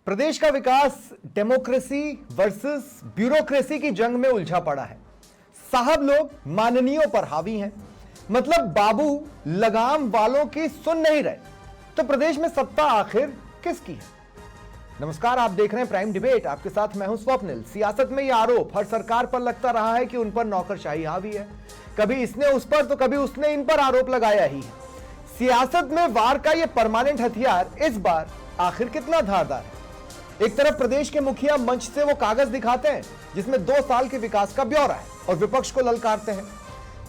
प्रदेश का विकास democracy versus bureaucracy की जंग में उलझा पड़ा है। साहब लोग माननीयों पर हावी हैं, मतलब बाबू लगाम वालों की सुन नहीं रहे। तो प्रदेश में सत्ता आखिर किसकी है? नमस्कार, आप देख रहे हैं प्राइम डिबेट। आपके साथ मैं हूं स्वप्निल। सियासत में यह आरोप हर सरकार पर लगता रहा है कि उन पर नौकरशाही हावी है। कभी इसने उस पर तो कभी उसने इन पर आरोप लगाया ही है। सियासत में वार का यह परमानेंट हथियार इस बार आखिर कितना धारदार है? एक तरफ प्रदेश के मुखिया मंच से वो कागज दिखाते हैं जिसमें 2 साल के विकास का ब्यौरा है और विपक्ष को ललकारते हैं।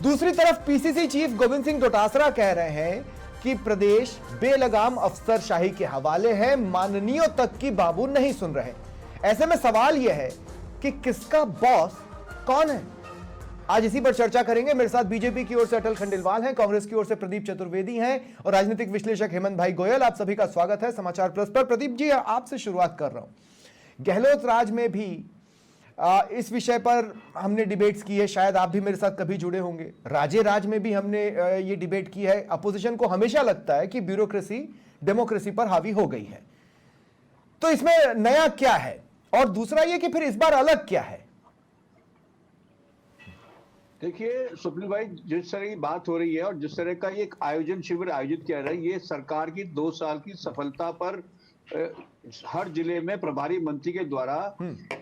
दूसरी तरफ पीसीसी चीफ गोविंद सिंह डोटासरा कह रहे हैं कि प्रदेश बेलगाम अफसरशाही के हवाले है, माननीयों तक की बाबू नहीं सुन रहे। ऐसे में सवाल यह है कि किसका बॉस कौन है? आज इसी पर चर्चा करेंगे। मेरे साथ बीजेपी की ओर से अटल खंडेलवाल हैं, कांग्रेस की ओर से प्रदीप चतुर्वेदी हैं और राजनीतिक विश्लेषक हेमंत भाई गोयल। आप सभी का स्वागत है समाचार प्लस पर। प्रदीप जी, आपसे शुरुआत कर रहा हूं। गहलोत राज में भी इस विषय पर हमने डिबेट्स की है, शायद आप भी मेरे साथ कभी जुड़े होंगे। राजे राज में भी हमने ये डिबेट की है। अपोजिशन को हमेशा लगता है कि ब्यूरोक्रेसी डेमोक्रेसी पर हावी हो गई है। तो इसमें नया क्या है? और दूसरा ये कि फिर इस बार अलग क्या है? देखिए स्वप्निल भाई, जिस तरह की बात हो रही है और जिस तरह का ये एक आयोजन शिविर आयोजित किया जा रहा है, ये सरकार की 2 साल की सफलता पर हर जिले में प्रभारी मंत्री के द्वारा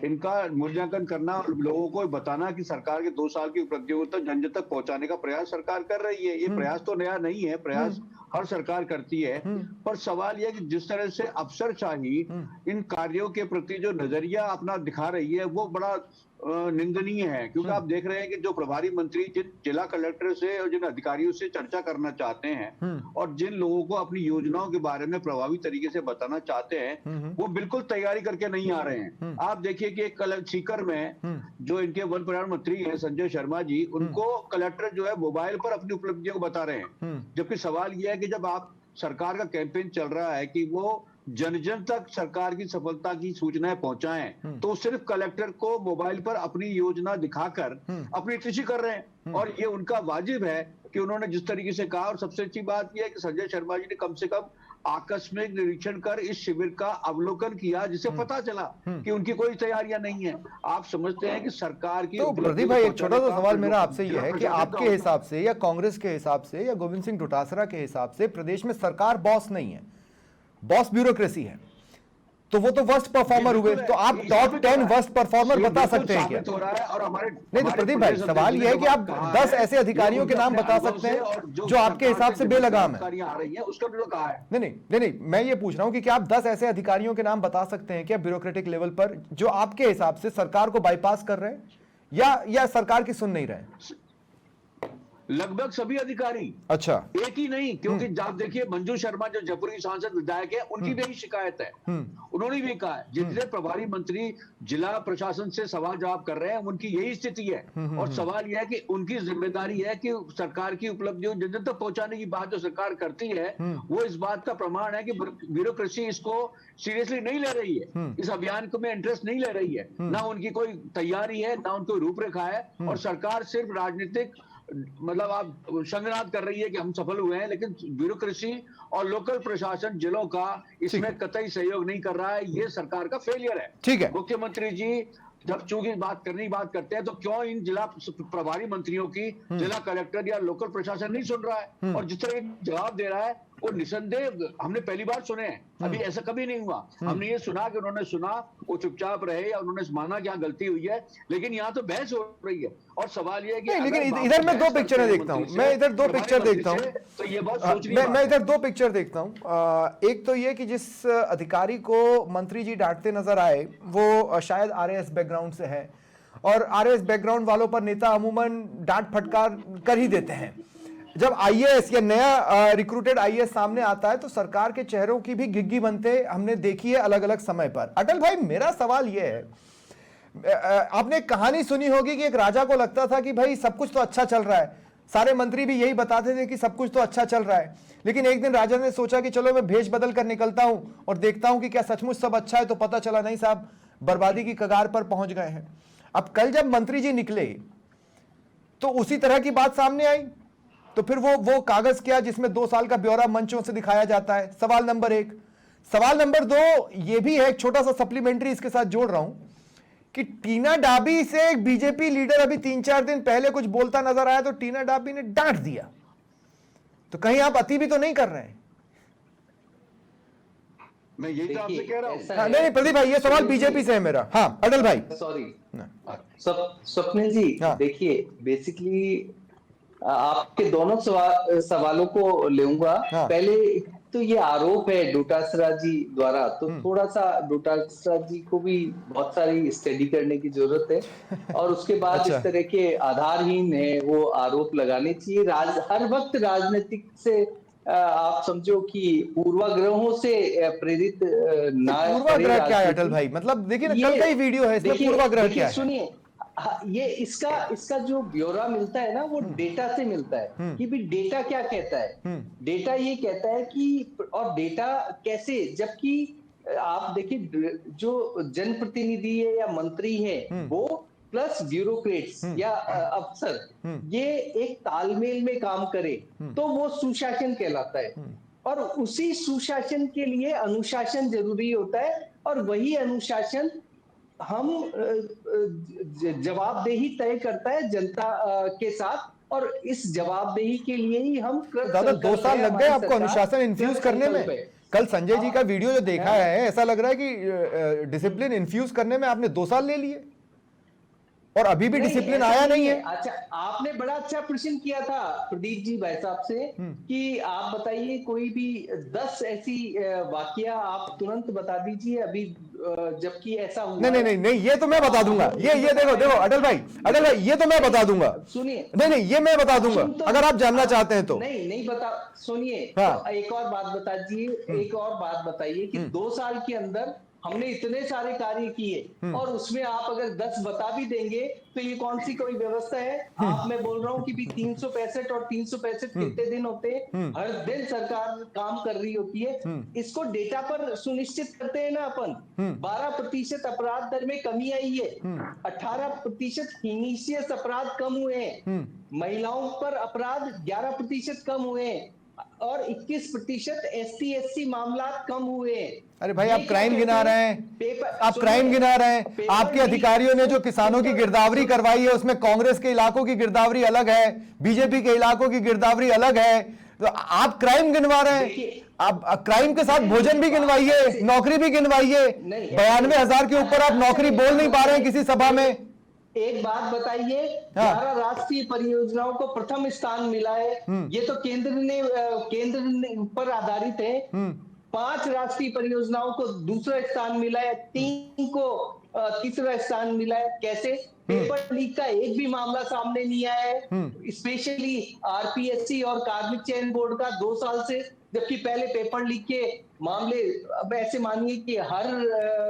इनका मूल्यांकन करना और लोगों को बताना कि सरकार के 2 साल की उपलब्धियों तक जन जन तक पहुंचाने का प्रयास सरकार कर रही है। ये प्रयास तो नया नहीं है, प्रयास हर सरकार करती है। पर सवाल यह कि जिस तरह से अफसरशाही इन कार्यों के प्रति जो नजरिया अपना दिखा रही है वो बड़ा निंदनीय है। क्योंकि आप देख रहे हैं कि जो प्रभारी मंत्री जिन जिला कलेक्टर से और जिन अधिकारियों से चर्चा करना चाहते हैं और जिन लोगों को अपनी योजनाओं के बारे में प्रभावी तरीके से बताना चाहते हैं, वो बिल्कुल तैयारी करके नहीं आ रहे हैं। आप देखिए कि कल सीकर में जो इनके वन पर्यावरण मंत्री हैं संजय शर्मा जी, उनको कलेक्टर जो है मोबाइल पर अपनी उपलब्धियों को बता रहे हैं। जबकि सवाल यह है कि जब आप सरकार का कैंपेन चल रहा है कि वो जन जन तक सरकार की सफलता की सूचनाएं पहुंचाएं, तो सिर्फ कलेक्टर को मोबाइल पर अपनी योजना दिखाकर अपनी टिप्पणी कर रहे हैं। और ये उनका वाजिब है कि उन्होंने जिस तरीके से कहा। और सबसे अच्छी बात यह है कि संजय शर्मा जी ने कम से कम आकस्मिक निरीक्षण कर इस शिविर का अवलोकन किया, जिससे पता चला कि उनकी कोई तैयारियां नहीं है। आप समझते हैं कि सरकार की। तो प्रदीप भाई, एक छोटा सा सवाल मेरा आपसे यह है कि आपके हिसाब से या कांग्रेस के हिसाब से या गोविंद सिंह डोटासरा के हिसाब से प्रदेश में सरकार बॉस नहीं है, बॉस ब्यूरोक्रेसी है, तो वो तो वर्स्ट परफॉर्मर हुए। तो आप टॉप 10 वर्स्ट परफॉर्मर बता सकते हैं क्या? नहीं तो प्रदीप भाई, सवाल यह है कि आप 10 ऐसे अधिकारियों के नाम बता सकते हैं जो आपके हिसाब से बेलगाम है। नहीं, मैं ये पूछ रहा हूं कि क्या आप 10 ऐसे अधिकारियों के नाम बता सकते हैं क्या ब्यूरोक्रेटिक लेवल पर जो आपके हिसाब से सरकार को बाईपास कर रहे हैं या सरकार की सुन नहीं रहे? लगभग सभी अधिकारी। अच्छा, एक ही नहीं, क्योंकि आप देखिए मंजू शर्मा जो जयपुर की सांसद विधायक है, उनकी भी यही शिकायत है। उन्होंने भी कहा है जितने प्रभारी मंत्री जिला प्रशासन से सवाल जवाब कर रहे हैं उनकी यही स्थिति है। और सवाल यह है कि उनकी जिम्मेदारी है कि सरकार की उपलब्धियों जन जन तक पहुंचाने की बात जो सरकार करती है, वो इस बात का प्रमाण है कि ब्यूरोक्रेसी इसको सीरियसली नहीं ले रही है, इस अभियान को में इंटरेस्ट नहीं ले रही है। ना उनकी कोई तैयारी है, ना उनको रूपरेखा है। और सरकार सिर्फ राजनीतिक मतलब आप संगनाद कर रही है कि हम सफल हुए हैं, लेकिन ब्यूरोक्रेसी और लोकल प्रशासन जिलों का इसमें कतई सहयोग नहीं कर रहा है। ये सरकार का फेलियर है। ठीक है। मुख्यमंत्री जी जब चूंकि बात करते हैं तो क्यों इन जिला प्रभारी मंत्रियों की जिला कलेक्टर या लोकल प्रशासन नहीं सुन रहा है? और जिस तरह जवाब दे रहा है वो निसंदेह हमने पहली बार सुने हैं, अभी ऐसा कभी नहीं हुआ। हमने ये सुना कि उन्होंने सुना, वो चुपचाप रहे या उन्होंने माना कि गलती हुई है, लेकिन यहाँ तो बहस हो रही है। और सवाल ये है कि लेकिन इधर मैं 2 पिक्चरें देखता हूं, मैं इधर 2 पिक्चर देखता हूं, तो ये बहुत सोचनीय मैं इधर 2 पिक्चर देखता हूं। एक तो ये कि जिस अधिकारी को मंत्री जी डांटते नजर आए वो शायद आरएएस बैकग्राउंड से है, और आरएएस बैकग्राउंड वालों पर नेता अमूमन डांट फटकार कर ही देते हैं। जब आईएएस या नया रिक्रूटेड आईएएस सामने आता है तो सरकार के चेहरों की भी घिग्गी बनते हमने देखी है अलग अलग समय पर। अटल भाई, मेरा सवाल यह है, आपने कहानी सुनी होगी कि एक राजा को लगता था कि भाई सब कुछ तो अच्छा चल रहा है, सारे मंत्री भी यही बताते थे कि सब कुछ तो अच्छा चल रहा है। लेकिन एक दिन राजा ने सोचा कि चलो मैं भेष बदल कर निकलता हूं और देखता हूं कि क्या सचमुच सब अच्छा है। तो पता चला नहीं साहब, बर्बादी की कगार पर पहुंच गए हैं। अब कल जब मंत्री जी निकले तो उसी तरह की बात सामने आई। तो फिर वो कागज क्या जिसमें 2 साल का ब्यौरा मंचों से दिखाया जाता है? सवाल नंबर 1। सवाल नंबर 2 ये भी है, एक छोटा सा सप्लीमेंट्री इसके साथ जोड़ रहा हूं कि टीना डाबी से एक बीजेपी लीडर अभी 3-4 दिन पहले कुछ बोलता नजर आया तो टीना डाबी ने डांट दिया, तो कहीं आप अति भी तो नहीं कर रहे हैं? मैं यही तो आपसे कह रहा हूँ। नहीं प्रदीप भाई, ये सवाल बीजेपी से है मेरा। हाँ अटल भाई। सॉरी स्वप्निल जी, हाँ। देखिए बेसिकली आपके दोनों सवालों को लूंगा। हाँ। पहले तो ये आरोप है डोटासरा जी द्वारा, तो थोड़ा सा डोटासरा जी को भी बहुत सारी स्टडी करने की जरूरत है और उसके बाद अच्छा। इस तरह के आधारहीन है वो आरोप लगाने चाहिए। हर वक्त राजनीतिक से आप समझो कि पूर्वाग्रहों से प्रेरित ना पूर्वाग्रह क्या है अटल भाई? मतलब देखिए ना, कल का ही वीडियो है, इसमें पूर्वाग्रह क्या है? सुनिए, ये इसका जो ब्यौरा मिलता है ना वो डेटा से मिलता है कि भी डेटा क्या कहता है। डेटा ये कहता है कि, और डेटा कैसे, जबकि आप देखिए जो जनप्रतिनिधि है या मंत्री है वो प्लस ब्यूरोक्रेट्स या अफसर ये एक तालमेल में काम करे तो वो सुशासन कहलाता है। और उसी सुशासन के लिए अनुशासन जरूरी होता है और वही अनुशासन हम जवाबदेही तय करता है जनता के साथ, और इस जवाबदेही के लिए ही हम दादा 2 साल लग गए आपको अनुशासन इन्फ्यूज करने में। कल संजय जी का वीडियो जो देखा है, ऐसा लग रहा है कि डिसिप्लिन इन्फ्यूज करने में आपने 2 साल ले लिए और अभी भी डिसिप्लिन आया नहीं है। अच्छा, आपने बड़ा अच्छा प्रश्न किया था प्रदीप जी भाई साहब से कि आप बताइए कोई भी 10 ऐसी वाकया आप तुरंत बता दीजिए अभी, जबकि ऐसा हुआ। नहीं ये तो मैं बता दूंगा। ये देखो अटल भाई ये तो मैं बता दूंगा। सुनिए, नहीं ये मैं बता दूंगा अगर आप जानना चाहते हैं तो। नहीं बता, सुनिए। हाँ। तो एक और बात बता दीजिए, एक और बात बताइए कि 2 साल के अंदर हमने इतने सारे कार्य किए और उसमें आप अगर 10 बता भी देंगे तो ये कौन सी कोई व्यवस्था है? आप, मैं बोल रहा हूँ कि भी 365 और 365 कितने दिन होते हैं? हर दिन सरकार काम कर रही होती है। इसको डेटा पर सुनिश्चित करते हैं ना अपन। 12% अपराध दर में कमी आई है, 18% हीनिशियस अपराध कम हुए हैं, महिलाओं पर अपराध 11% कम हुए हैं और 21% ST/SC मामला कम हुए हैं। अरे भाई, आप क्राइम गिना रहे हैं, आप क्राइम गिना रहे हैं। आपके अधिकारियों ने जो किसानों की गिरदावरी करवाई है उसमें कांग्रेस के इलाकों की गिरदावरी अलग है, बीजेपी के इलाकों की गिरदावरी अलग है। तो आप क्राइम गिनवा रहे हैं, आप क्राइम के साथ भोजन भी गिनवाइए, नौकरी भी गिनवाइए। 92,000 के ऊपर आप नौकरी बोल नहीं पा रहे हैं किसी सभा में। एक बात बताइए, 11 राष्ट्रीय परियोजनाओं को प्रथम स्थान मिला है, ये तो केंद्र पर आधारित है। 5 राष्ट्रीय परियोजनाओं को दूसरा स्थान मिला है, 3 को तीसरा स्थान मिला है। कैसे? पेपर लीक का एक भी मामला सामने नहीं आया है, स्पेशली RPSC और कार्मिक चयन बोर्ड का 2 साल से, जबकि पहले पेपर लीक के मामले अब ऐसे मानिए कि हर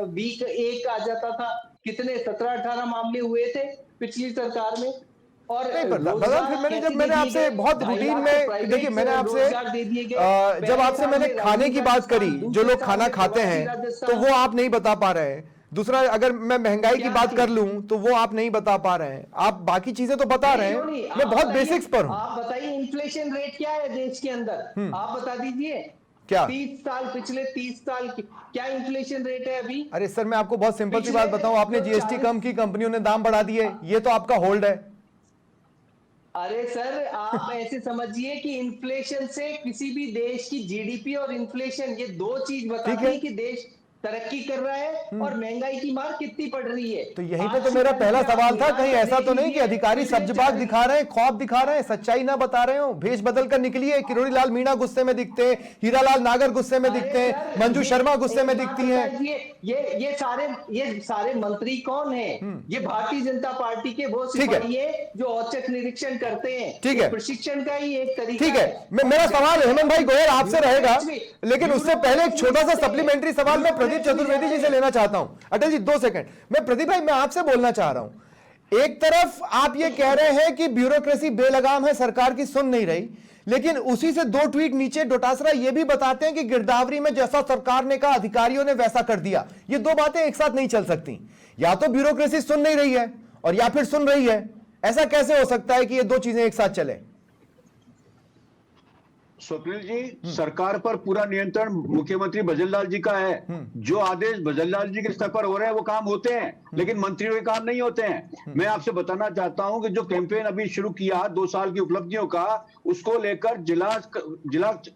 वीक एक आ जाता था। कितने 17-18 मामले हुए थे पिछली सरकार में। और मैंने आपसे बहुत रूटीन में, देखिए मैंने आपसे जब आपसे मैंने खाने की बात करी, जो लोग खाना खाते हैं तो वो आप नहीं बता पा रहे हैं। दूसरा, अगर मैं महंगाई की बात कर लूं तो वो आप नहीं बता पा रहे हैं। आप बाकी चीजें तो बता रहे हैं, मैं बहुत बेसिक्स पर हूं। आप बताइए इन्फ्लेशन रेट क्या है देश के अंदर, आप बता दीजिए। क्या 30 साल, पिछले 30 साल की क्या इन्फ्लेशन रेट है अभी? अरे सर, मैं आपको बहुत सिंपल सी बात बताऊं, आपने GST कम की, कंपनियों ने दाम बढ़ा दिए, ये तो आपका होल्ड है। अरे सर, आप ऐसे समझिए कि इन्फ्लेशन से किसी भी देश की GDP और इन्फ्लेशन, ये 2 चीज बताती है कि देश तरक्की कर रहा है और महंगाई की मार कितनी पड़ रही है। तो यहीं पे तो मेरा पहला सवाल था, कहीं ऐसा तो नहीं कि अधिकारी सब्जबाग दिखा रहे हैं, ख्वाब दिखा रहे हैं, सच्चाई ना बता रहे हो? भेष बदल कर निकली है, किरोड़ी लाल मीणा गुस्से में दिखते हैं, हीरालाल नागर गुस्से में दिखते हैं, मंजू शर्मा गुस्से में दिखती हैं। ये सारे मंत्री कौन हैं? ये भारतीय जनता पार्टी के वो सिपाही है जो औचक निरीक्षण करते हैं। ठीक है, प्रशिक्षण का ही एक तरीका। ठीक है, मेरा सवाल हेमंत भाई गोयल आपसे रहेगा, लेकिन उससे पहले एक छोटा सा सप्लीमेंट्री सवाल मैं प्रदीप चतुर्वेदी जी से लेना चाहता हूं। अटल जी 2 सेकंड, मैं प्रदीप भाई मैं आपसे बोलना चाह रहा हूं। एक तरफ आप ये कह रहे हैं कि ब्यूरोक्रेसी बेलगाम है, सरकार की सुन नहीं रही, लेकिन उसी से 2 ट्वीट नीचे डोटासरा ये भी बताते हैं कि गिरदावरी में जैसा सरकार ने कहा अधिकारियों ने वैसा कर दिया। ये 2 बातें एक साथ नहीं चल सकती। या तो ब्यूरोक्रेसी सुन नहीं रही है और या फिर सुन रही है। ऐसा कैसे हो सकता है कि ये 2 चीजें एक साथ चले? स्वप्निल जी, सरकार पर पूरा नियंत्रण मुख्यमंत्री भजनलाल जी का है। जो आदेश भजनलाल जी के स्तर पर हो रहे हैं वो काम होते हैं, लेकिन मंत्रियों के काम नहीं होते हैं। मैं आपसे बताना चाहता हूं कि जो कैंपेन अभी शुरू किया 2 साल की उपलब्धियों का, उसको लेकर जिला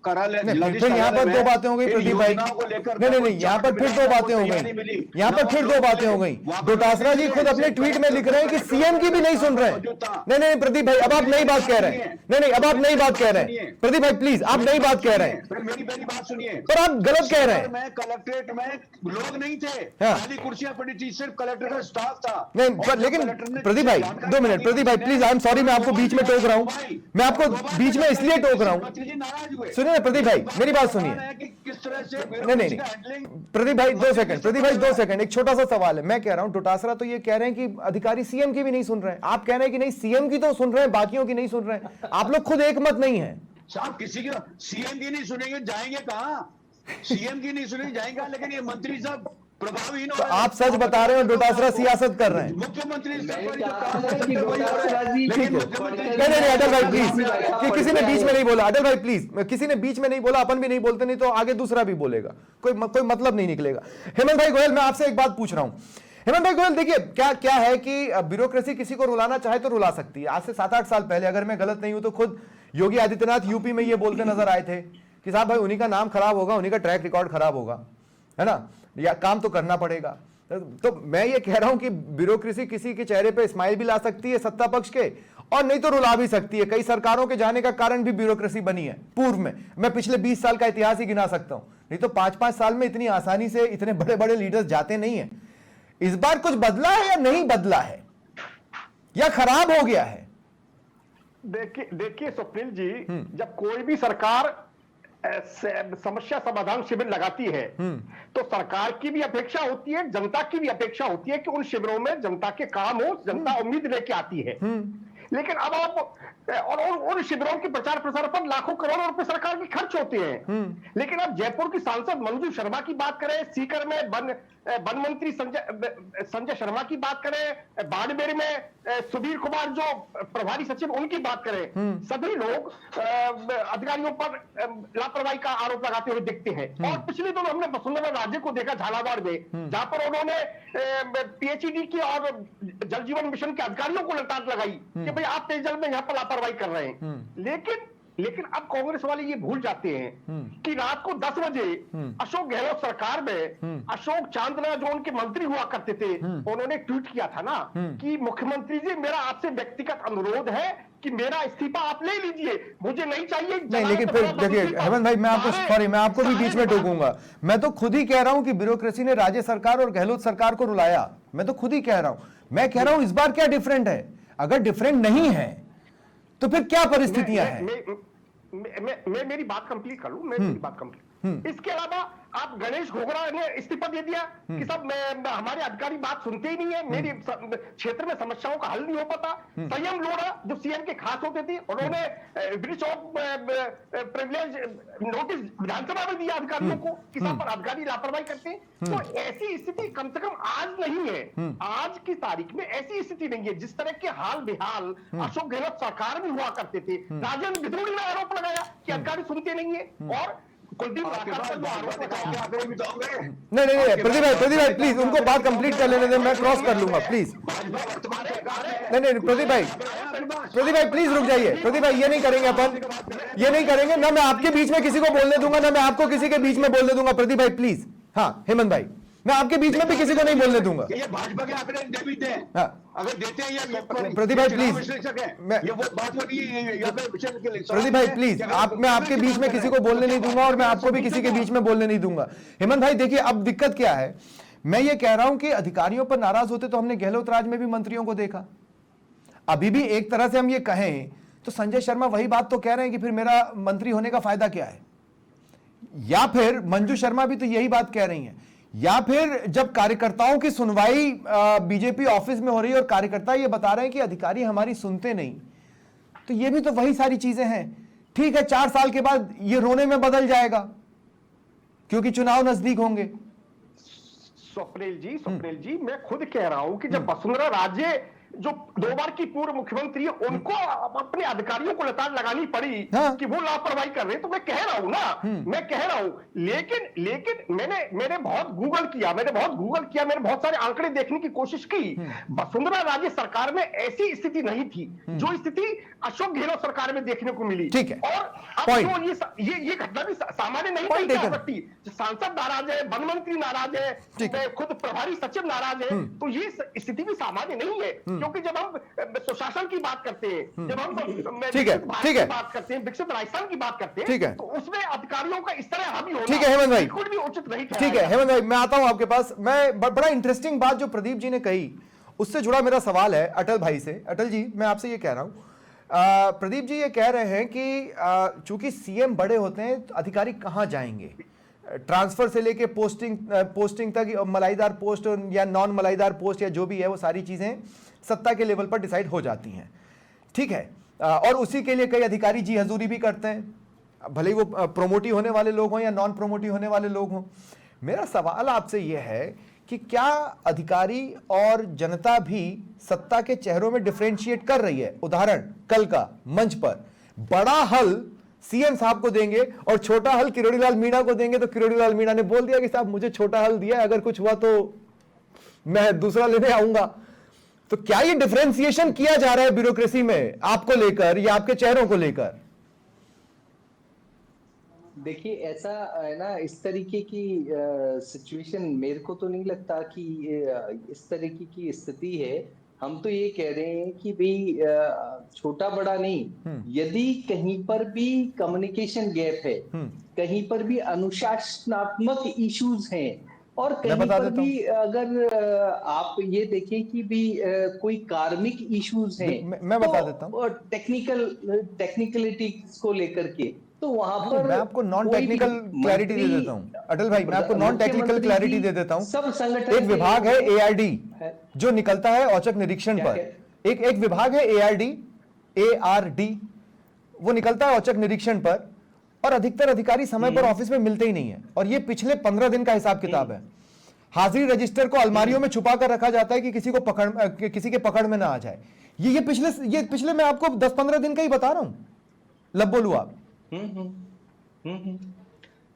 कार्यालय, फिर यहाँ पर दो बातें हो गई प्रदीप भाई। नहीं, यहाँ पर फिर दो बातें हो गई, यहाँ पर फिर दो बातें हो गई। डोटासरा जी खुद अपने ट्वीट में लिख रहे हैं कि सीएम की भी नहीं सुन रहे हैं। नहीं प्रदीप भाई, अब आप नई बात कह रहे हैं। नहीं, अब आप नई बात कह रहे हैं प्रदीप भाई, प्लीज आप नई बात कह रहे हैं। मेरी बात सुनिए, पर आप गलत कह रहे हैं। मैं कलेक्ट्रेट में लोग नहीं थे, खाली कुर्सियां पड़ी थी, सिर्फ कलेक्टर का स्टाफ था। नहीं लेकिन प्रदीप भाई 2 मिनट, प्रदीप भाई प्लीज, आई एम सॉरी, मैं आपको बीच में टोक रहा हूं, मैं आपको बीच में इसलिए टोक रहा हूं। सुनिए प्रदीप भाई, मेरी बात सुनिए। किस तरह से नहीं प्रदीप भाई 2 सेकंड, प्रदीप भाई 2 सेकंड, एक छोटा सा सवाल है। मैं कह रहा हूं डोटासरा तो ये कह रहे हैं कि अधिकारी सीएम की भी नहीं सुन रहे हैं, आप कह रहे हैं कि नहीं सीएम की तो सुन रहे हैं, बाकियों की नहीं सुन रहे हैं। आप लोग खुद एक मत नहीं है। साहब किसी की सीएम की नहीं सुनेंगे, जाएंगे कहाँ? सीएम की नहीं सुनेंगे जाएंगे, लेकिन ये मंत्री सब प्रभावहीन हो रहे हैं। आप सच बता रहे हो, डोटासरा सियासत कर रहे हैं। मुख्यमंत्री नहीं अटल भाई प्लीज, कि किसी ने बीच में नहीं बोला, अटल भाई प्लीज, किसी ने बीच में नहीं बोला, अपन भी नहीं बोलते, नहीं तो आगे दूसरा भी बोलेगा, कोई मतलब नहीं निकलेगा। हेमंत भाई गोयल, मैं आपसे एक बात पूछ रहा हूं। हेमंत भाई गोयल, देखिए क्या है कि ब्यूरोक्रेसी किसी को रुलाना चाहे तो रुला सकती है। आज से 7-8 साल पहले, अगर मैं गलत नहीं हूं तो खुद योगी आदित्यनाथ यूपी में ये बोलते नजर आए थे कि साहब भाई उन्हीं का नाम खराब होगा, उन्हीं का ट्रैक रिकॉर्ड खराब होगा, है ना, या काम तो करना पड़ेगा। तो मैं ये कह रहा हूं कि ब्यूरोक्रेसी किसी के चेहरे पे स्माइल भी ला सकती है सत्ता पक्ष के, और नहीं तो रुला भी सकती है। कई सरकारों के जाने का कारण भी ब्यूरोक्रेसी बनी है पूर्व में। मैं पिछले 20 साल का इतिहास ही गिना सकता हूं, नहीं तो 5-5 साल में इतनी आसानी से इतने बड़े बड़े लीडर्स जाते नहीं है। इस बार कुछ बदला है या नहीं बदला है, या खराब हो गया है? देखिए स्वप्निल जी, जब कोई भी सरकार समस्या समाधान शिविर लगाती है तो सरकार की भी अपेक्षा होती है, जनता की भी अपेक्षा होती है कि उन शिविरों में जनता के काम हो, जनता उम्मीद लेके आती है। लेकिन अब आप और उन शिविरों के प्रचार प्रसार पर लाखों करोड़ों रुपए सरकार के खर्च होते हैं। लेकिन अब जयपुर की सांसद मंजू शर्मा की बात करें, सीकर में वन मंत्री संजय शर्मा की बात करें, बाड़मेर में सुधीर कुमार जो प्रभारी सचिव उनकी बात करें, सभी लोग अधिकारियों पर लापरवाही का आरोप लगाते हुए दिखते हैं। और पिछले दिनों हमने वसुंधरा राजे को देखा झालावाड़ में, जहां पर उन्होंने पीएचईडी की और जल जीवन मिशन के अधिकारियों को लताड़ लगाई कि भाई आप पेयजल में यहाँ पर लापरवाही कर रहे हैं। लेकिन अब कांग्रेस वाले ये भूल जाते हैं कि रात को 10 बजे अशोक गहलोत सरकार में अशोक चांदना जो उनके मंत्री हुआ करते थे, उन्होंने ट्वीट किया था ना कि मुख्यमंत्री जी मेरा आपसे व्यक्तिगत अनुरोध है कि मेरा इस्तीफा आप ले लीजिए, मुझे नहीं चाहिए। नहीं लेकिन फिर देखिए हेमंत भाई, मैं आपको भी बीच में टोकूंगा। मैं तो खुद ही कह रहा हूं कि ब्यूरोक्रेसी ने राज्य सरकार और गहलोत सरकार को रुलाया। मैं तो खुद ही कह रहा हूं। मैं कह रहा हूं इस बार क्या डिफरेंट है? अगर डिफरेंट नहीं है तो फिर क्या परिस्थितियां हैं? मैं मेरी बात कंप्लीट कर लूं। मेरी बात कंप्लीट। इसके अलावा आप गणेश घोगरा ने इस्तीफा दे दिया कि सब हमारे अधिकारी बात सुनते ही नहीं है, मेरी क्षेत्र में समस्याओं का हल नहीं हो पाता। संयम लोढ़ा जो सीएम के खास होते थे, उन्होंने ब्रिज ऑफ प्रिविलेज नोटिस विधानसभा में दिया अधिकारियों को कि सब पर अधिकारी लापरवाही करते हैं। तो ऐसी स्थिति कम से कम आज नहीं है, आज की तारीख में ऐसी स्थिति नहीं है। जिस तरह के हाल बेहाल अशोक गहलोत सरकार में हुआ करते थे, राजेंद्र बिधूड़ी ने आरोप लगाया कि अधिकारी सुनते नहीं है, और कुलदीप नहीं प्रदीप भाई प्लीज उनको बात कंप्लीट कर लेने दें, मैं क्रॉस कर लूंगा प्लीज। नहीं प्रदीप भाई प्लीज रुक जाइए। प्रदीप भाई ये नहीं करेंगे, अपन ये नहीं करेंगे ना। मैं आपके बीच में किसी को बोलने दूंगा ना मैं आपको किसी के बीच में बोलने दूंगा। प्रदीप भाई प्लीज। हाँ हेमंत भाई, मैं आपके बीच में भी किसी को नहीं बोलने दूंगा। ये भाजपा के आंकड़े दे देते हैं, अगर देते हैं या प्रदीप भाई प्लीज, ये वो बात होती है। प्रदीप भाई प्लीज, मैं आपके बीच में किसी को बोलने नहीं दूंगा और मैं आपको भी किसी के बीच में बोलने नहीं दूंगा। हेमंत भाई देखिए, अब दिक्कत क्या है, मैं ये कह रहा हूं कि अधिकारियों पर नाराज होते तो हमने गहलोत राज में भी मंत्रियों को देखा। अभी भी एक तरह से हम ये कहें तो संजय शर्मा वही बात तो कह रहे हैं कि फिर मेरा मंत्री होने का फायदा क्या है, या फिर मंजू शर्मा भी तो यही बात कह रही हैं, या फिर जब कार्यकर्ताओं की सुनवाई बीजेपी ऑफिस में हो रही है और कार्यकर्ता ये बता रहे हैं कि अधिकारी हमारी सुनते नहीं, तो ये भी तो वही सारी चीजें हैं। ठीक है, 4 साल के बाद ये रोने में बदल जाएगा क्योंकि चुनाव नजदीक होंगे। स्वप्निल जी मैं खुद कह रहा हूं कि जब वसुंधरा राजे जो 2 बार की पूर्व मुख्यमंत्री है उनको अपने अधिकारियों को लताड़ लगानी पड़ी कि वो लापरवाही कर रहे हैं। तो मैं कह रहा हूं लेकिन मैंने बहुत गूगल किया, मैंने बहुत सारे आंकड़े देखने की कोशिश की। वसुंधरा राजे सरकार में ऐसी स्थिति नहीं थी जो स्थिति अशोक गहलोत सरकार में देखने को मिली। ठीक है, और अब जो ये घटना भी सामान्य नहीं कही जा सकती। सांसद नाराज है, वन मंत्री नाराज है, खुद प्रभारी सचिव नाराज है, तो ये स्थिति भी सामान्य नहीं है। क्योंकि जब हम सुशासन की बात करते हैं, जब हम ठीक है बात करते हैं, विकसित राजस्थान की बात करते हैं, ठीक है, तो उसमें अधिकारियों का इस तरह हावी होना ठीक है हेमंत भाई, बिल्कुल भी उचित नहीं। ठीक है हेमंत भाई, मैं आता हूं आपके पास। मैं बड़ा इंटरेस्टिंग बात जो प्रदीप जी ने कही उससे जुड़ा मेरा सवाल है अटल भाई से। अटल जी, मैं आपसे ये कह रहा हूं, प्रदीप जी ये कह रहे हैं कि चूंकि सीएम बड़े होते हैं तो अधिकारी कहां जाएंगे, ट्रांसफर से लेके पोस्टिंग तक, मलाईदार पोस्ट या नॉन मलाईदार पोस्ट या जो भी है, वो सारी चीजें सत्ता के लेवल पर डिसाइड हो जाती हैं। ठीक है, और उसी के लिए कई अधिकारी जी हजूरी भी करते हैं, भले ही वो प्रोमोटी होने वाले लोग हों या नॉन प्रोमोटी होने वाले लोग हों। मेरा सवाल आपसे यह है कि क्या अधिकारी और जनता भी सत्ता के चेहरों में डिफरेंशिएट कर रही है? उदाहरण, कल का मंच पर बड़ा हल सीएम साहब को देंगे और छोटा हल किरोड़ीलाल मीणा को देंगे, तो किरोड़ीलाल मीणा ने बोल दिया कि साहब मुझे छोटा हल दिया, अगर कुछ हुआ तो मैं दूसरा लेने आऊंगा। तो क्या ये डिफरेंशिएशन किया जा रहा है ब्यूरोक्रेसी में आपको लेकर या आपके चेहरों को लेकर? देखिए, ऐसा है ना, इस तरीके की सिचुएशन मेरे को तो नहीं लगता कि इस तरीके की स्थिति है। हम तो ये कह रहे हैं कि भाई छोटा बड़ा नहीं, यदि कहीं पर भी कम्युनिकेशन गैप है, कहीं पर भी अनुशासनात्मक इश्यूज हैं, और कहीं पर भी अगर आप ये देखें कि भी कोई कार्मिक इश्यूज हैं, मैं बता देता हूं, टेक्निकलिटीज को लेकर के, तो वहां पर मैं आपको नॉन टेक्निकल क्लैरिटी दे देता हूं। अटल भाई, मैं आपको नॉन टेक्निकल क्लैरिटी दे देता हूं। सब संगठन, एक विभाग है एआरडी जो निकलता है औचक निरीक्षण पर, एक विभाग है एआरडी वो निकलता है औचक निरीक्षण पर, और अधिकतर अधिकारी समय पर ऑफिस में मिलते ही नहीं है। और ये पिछले 15 दिन का हिसाब किताब है। हाजिरी रजिस्टर को अलमारियों में छुपा कर रखा जाता है कि किसी के पकड़ में ना आ जाए। ये पिछले मैं आपको 10-15 दिन का ही बता रहा हूं। लब बोलू आप।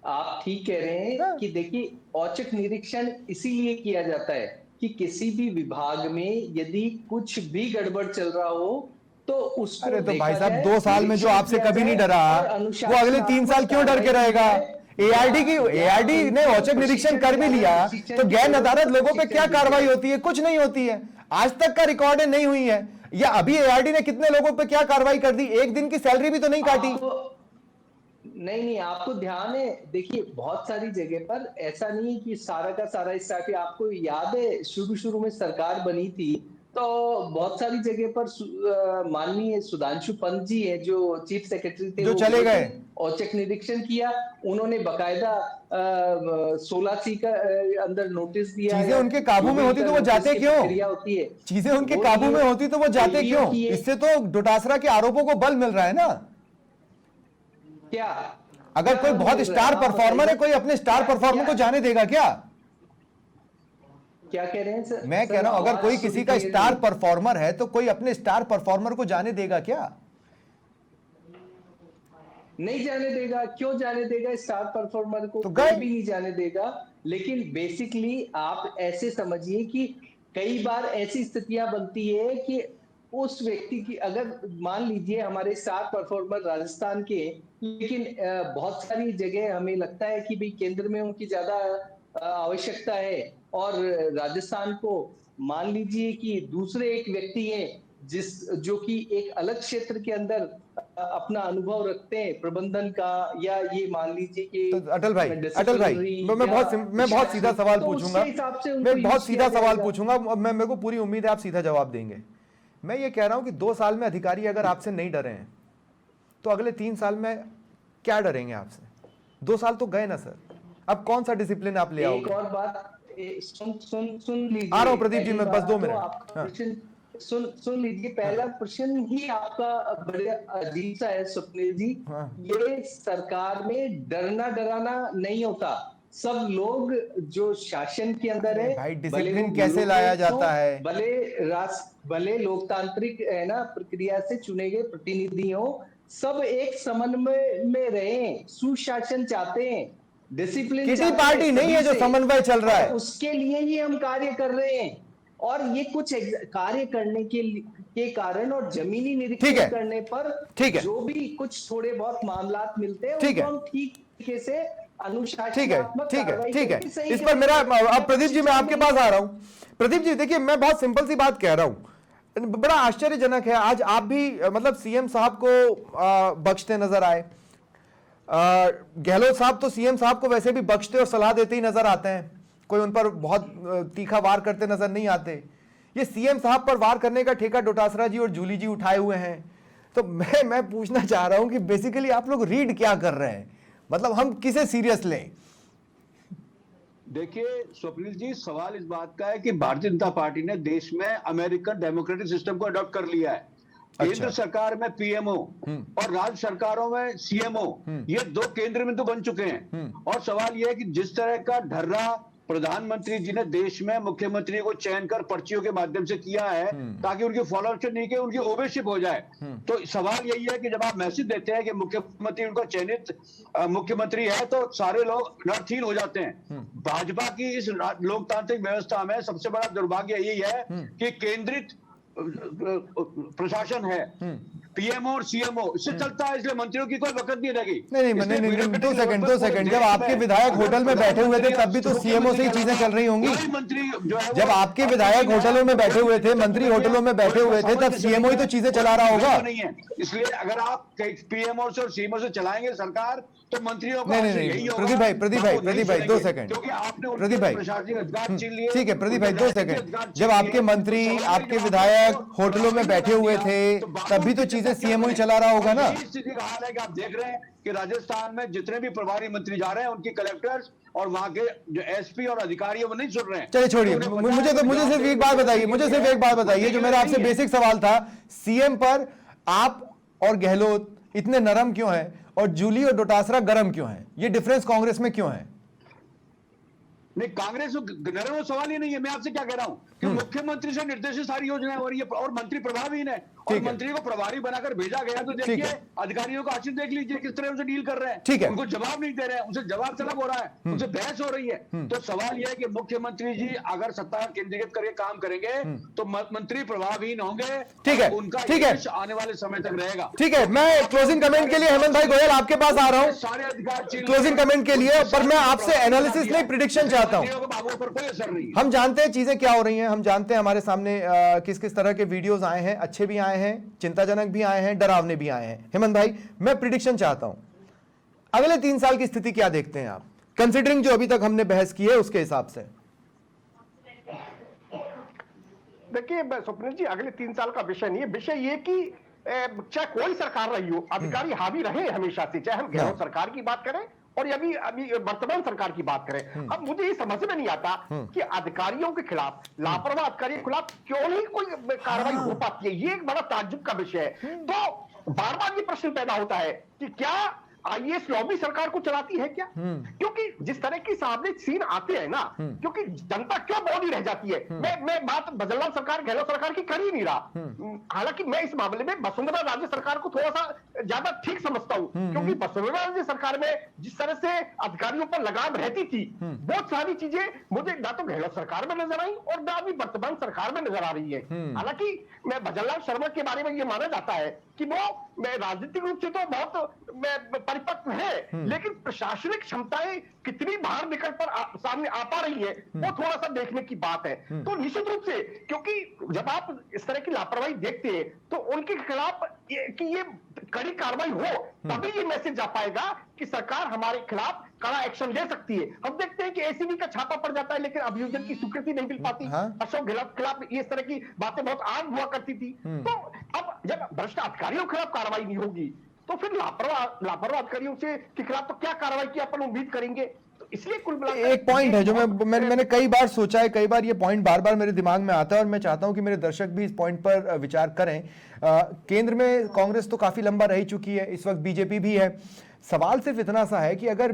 आप ठीक कह रहे हैं कि देखिए, औचक निरीक्षण इसीलिए किया जाता है कि किसी भी विभाग में यदि कुछ भी गड़बड़ चल रहा हो तो उसको, अरे तो भाई साहब 2 साल में जो आपसे कभी नहीं डरा, वो अगले 3 साल क्यों डर के रहेगा? एआरडी ने औचक निरीक्षण कर भी लिया तो गैर नदारद लोगों पे क्या कार्रवाई होती है? कुछ नहीं होती है। आज तक का रिकॉर्ड नहीं हुई है। या अभी एआरडी ने कितने लोगों पे क्या कार्रवाई कर दी? एक दिन की सैलरी भी तो नहीं काटी। नहीं, आपको ध्यान है, देखिए बहुत सारी जगह पर ऐसा नहीं है कि सारा का सारा स्टाफ है। आपको याद है शुरू में सरकार बनी थी तो बहुत सारी जगह पर माननीय सुधांशु पंत जी है जो चीफ सेक्रेटरी थे, जो चले गए, औचक निरीक्षण किया। उन्होंने बकायदा 16C का अंदर नोटिस दिया। चीजें उनके काबू में होती तो वो जाते क्यों? होती है, चीजें उनके काबू में होती तो वो जाते क्यों? इससे तो डोटासरा के आरोपों को बल मिल रहा है ना। क्या अगर कोई बहुत स्टार परफॉर्मर है, कोई अपने स्टार परफॉर्मर को जाने देगा क्या? क्या कह रहे हैं सर? मैं कह रहा हूं, अगर कोई किसी का स्टार परफॉर्मर है तो कोई अपने स्टार परफॉर्मर को जाने देगा क्या? नहीं जाने देगा। क्यों जाने देगा? स्टार परफॉर्मर को तो कोई भी नहीं जाने देगा। लेकिन बेसिकली आप ऐसे समझिए कि कई बार ऐसी स्थितियां बनती है कि उस व्यक्ति की, अगर मान लीजिए हमारे स्टार परफॉर्मर राजस्थान के, लेकिन बहुत सारी जगह हमें लगता है कि भाई केंद्र में उनकी ज्यादा आवश्यकता है, और राजस्थान को मान लीजिए कि दूसरे एक व्यक्ति हैं जो कि एक अलग क्षेत्र के अंदर अपना अनुभव रखते हैं प्रबंधन का, या ये मान लीजिए कि तो अटल भाई मैं बहुत सीधा सवाल पूछूंगा। मैं बहुत सीधा सवाल पूछूंगा, मेरे को पूरी उम्मीद है आप सीधा जवाब देंगे। मैं ये कह रहा हूं कि 2 साल में अधिकारी अगर आपसे नहीं डरे हैं तो अगले 3 साल में क्या डरेंगे आपसे? 2 साल तो गए ना सर, अब कौन सा डिसिप्लिन आप ले आओगे? एक और बात सुन लीजिए, आ रहा हूं प्रदीप जी, मैं बस 2 मिनट सुन लीजिए। पहला प्रश्न ही आपका बड़े अजीब सा है स्वप्निल जी। ये सरकार में डरना डराना नहीं होता। सब लोग जो शासन के अंदर है, भाई, भले डिसिप्लिन वो कैसे लाया ब्यूरोक्रेट्स जाता हों, है? भले लोकतांत्रिक है ना प्रक्रिया से चुने गए प्रतिनिधि हो, सब एक समन्वय में रहें, सुशासन चाहते हैं, डिसिप्लिन किसी चाहते पार्टी हैं नहीं है सभी जो से। समन्वय चल रहा है। और उसके लिए ही हम कार्य कर रहे हैं, और ये कुछ कार्य करने के कारण और जमीनी ठीक है। निरीक्षण करने पर ठीक है। जो भी कुछ थोड़े बहुत मामलात मिलते हैं, ठीक उनको है। हम ठीक तरीके से ठीक है, अनुशासनात्मक ठीक है, कार्रवाई ठीक है। करके सही इस पर मेरा करेंगे। अब प्रदीप जी, मैं आपके पास आ रहा हूं। प्रदीप जी देखिए, मैं बहुत सिंपल सी बात कह रहा हूं, बड़ा आश्चर्यजनक है, आज आप भी मतलब सीएम साहब को बख्शते नजर आए। गहलोत साहब तो सीएम साहब को वैसे भी बख्शते और सलाह देते ही नजर आते हैं, कोई उन पर बहुत तीखा वार करते नजर नहीं आते। ये सीएम साहब पर वार करने का ठेका डोटासरा जी और जूली जी उठाए हुए हैं। तो मैं पूछना चाह रहा हूं कि बेसिकली आप लोग रीड क्या कर रहे हैं, मतलब हम किसे सीरियस लें? देखिए स्वप्निल जी, सवाल इस बात का है कि भारतीय जनता पार्टी ने देश में अमेरिकन डेमोक्रेटिक सिस्टम को अडॉप्ट कर लिया है। केंद्र सरकार में पीएमओ और राज्य सरकारों में सीएमओ, ये दो केंद्र बिंदु बन चुके हैं। और सवाल यह है कि जिस तरह का ढर्रा प्रधानमंत्री जी ने देश में मुख्यमंत्री को चयन कर पर्चियों के माध्यम से किया है ताकि उनकी फॉलोअप नहीं के उनकी ओवरशिप हो जाए, तो सवाल यही है कि जब आप मैसेज देते हैं कि मुख्यमंत्री उनका चयनित मुख्यमंत्री है तो सारे लोग नर्थहीन हो जाते हैं। भाजपा की इस लोकतांत्रिक व्यवस्था में सबसे बड़ा दुर्भाग्य यही है कि केंद्रित प्रशासन है, पीएमओ और सीएमओ, इससे चलता है, इसलिए मंत्रियों की कोई वक्त नहीं रहेगी। नहीं, 2 सेकंड, जब आपके विधायक होटल में बैठे हुए थे तब भी तो सीएमओ से ही चीजें चल रही होंगी। मंत्री जो है, जब आपके विधायक होटलों में बैठे हुए थे, मंत्री होटलों में बैठे हुए थे, तब सीएमओ ही तो चीजें चला रहा होगा। नहीं है, इसलिए अगर आप पीएमओ से और सीएमओ से चलाएंगे सरकार तो मंत्रियों का नहीं, प्रदीप भाई 2 सेकंड, क्योंकि आपने प्रदीप भाई, प्रशासनिक अधिकार छीन लिए। ठीक है प्रदीप भाई 2 सेकंड, जब आपके मंत्री आपके विधायक होटलों में बैठे हुए थे तब भी तो चीजें सीएमओ ही चला रहा होगा ना। स्थिति का हाल है कि आप देख रहे हैं कि राजस्थान में जितने भी प्रभारी मंत्री जा रहे हैं उनकी कलेक्टर्स और वहां के जो एसपी और अधिकारी है वो नहीं सुन रहे हैं। चलिए छोड़िए, मुझे सिर्फ एक बात बताइए, जो मेरा आपसे बेसिक सवाल था, सीएम पर आप और गहलोत इतने नरम क्यों हैं और जूली और डोटासरा गरम क्यों हैं? ये डिफरेंस कांग्रेस में क्यों है? नहीं, कांग्रेस नरम सवाल ही नहीं है। मैं आपसे क्या कह रहा हूं कि मुख्यमंत्री से निर्देशित सारी योजनाएं हो रही है और मंत्री प्रभावहीन है और मंत्री को प्रभारी बनाकर भेजा गया, तो देखिए अधिकारियों का आचरण देख लीजिए किस तरह उनसे डील कर रहे हैं। ठीक है, उनको जवाब नहीं दे रहे हैं, उनसे जवाब तलब हो रहा है, उनसे बहस हो रही है। तो सवाल यह है कि मुख्यमंत्री जी अगर सत्ता केंद्रीकृत करके काम करेंगे तो मंत्री प्रभावहीन होंगे। ठीक है, उनका ठीक है, आने वाले समय तक रहेगा। ठीक है, मैं क्लोजिंग कमेंट के लिए हेमंत भाई गोयल आपके पास आ रहा हूं, सारे अधिकार क्लोजिंग कमेंट के लिए, पर मैं आपसे एनालिसिस नहीं, प्रिडिक्शन चाहता हूं। पर कोई असर नहीं। हम जानते हैं चीजें क्या हो रही हैं, हम जानते हैं हमारे सामने किस किस तरह के वीडियोस आए हैं, अच्छे भी आए हैं, चिंताजनक भी आए हैं, डरावने भी आए हैं। हेमंत भाई, मैं प्रिडिक्शन चाहता हूं, अगले 3 साल की स्थिति क्या देखते हैं आप, कंसिडरिंग जो अभी तक हमने बहस की है उसके हिसाब से? देखिए स्वप्निल जी, अगले 3 साल का विषय नहीं है, विषय ये कि चाहे कोई सरकार रही हो, अधिकारी हावी रहे हमेशा से, चाहे हम गहलोत सरकार की बात करें और अभी वर्तमान सरकार की बात करें। अब मुझे ये समझ में नहीं आता कि अधिकारियों के खिलाफ, लापरवाह अधिकारियों के खिलाफ क्यों नहीं कोई कार्रवाई हो पाती है। ये एक बड़ा ताज्जुब का विषय है। तो बार बार ये प्रश्न पैदा होता है कि क्या आईएएस लॉबी सरकार को चलाती है क्या? क्योंकि जिस तरह की सामने सीन आते हैं ना, क्योंकि जनता क्यों बौनी रह जाती है। मैं बात बजरंग सरकार, गहलोत सरकार की कर ही नहीं रहा। हालांकि मैं इस मामले में वसुंधरा राजे सरकार को थोड़ा सा ज्यादा ठीक समझता हूं, क्योंकि वसुंधरा राजे सरकार में जिस तरह से अधिकारियों पर लगाम रहती थी, बहुत सारी चीजें मुझे ना तो गहलोत सरकार में नजर आई और ना अभी वर्तमान सरकार में नजर आ रही है। हालांकि मैं भजनलाल शर्मा के बारे में यह माना जाता है कि वो राजनीतिक रूप से तो बहुत परिपक्व है, लेकिन प्रशासनिक क्षमताएं कितनी बाहर निकल कर सामने आ पा रही है, वो थोड़ा सा देखने की बात है। तो निश्चित रूप से, क्योंकि जब आप इस तरह की लापरवाही देखते हैं तो उनके खिलाफ कि ये कड़ी कार्रवाई हो, तभी ये मैसेज जा पाएगा कि सरकार हमारे खिलाफ कड़ा एक्शन ले सकती है। हम देखते हैं कि एसीबी का छापा पड़ जाता है लेकिन अभियोजन की स्वीकृति नहीं मिल पाती। अशोक गहलोत के खिलाफ इस तरह की बातें बहुत आम हुआ करती थी। तो अब जब भ्रष्ट अधिकारियों के खिलाफ कार्रवाई नहीं होगी तो फिर लापरवाह अधिकारियों से के खिलाफ तो क्या कार्रवाई की अपन उम्मीद करेंगे। तो इसलिए कुल मिलाकर एक पॉइंट है जो मैंने कई बार सोचा है, कई बार ये पॉइंट बार बार मेरे दिमाग में आता है और मैं चाहता हूं कि मेरे दर्शक भी इस पॉइंट पर विचार करें। केंद्र में कांग्रेस तो काफी लंबा रह चुकी है, इस वक्त बीजेपी भी है, सवाल सिर्फ इतना सा है कि अगर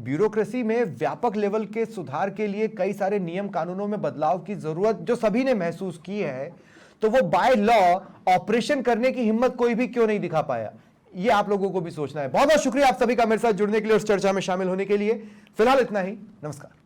ब्यूरोक्रेसी में व्यापक लेवल के सुधार के लिए कई सारे नियम कानूनों में बदलाव की जरूरत जो सभी ने महसूस की है, तो वो बाय लॉ ऑपरेशन करने की हिम्मत कोई भी क्यों नहीं दिखा पाया? ये आप लोगों को भी सोचना है। बहुत बहुत शुक्रिया आप सभी का मेरे साथ जुड़ने के लिए और चर्चा में शामिल होने के लिए। फिलहाल इतना ही, नमस्कार।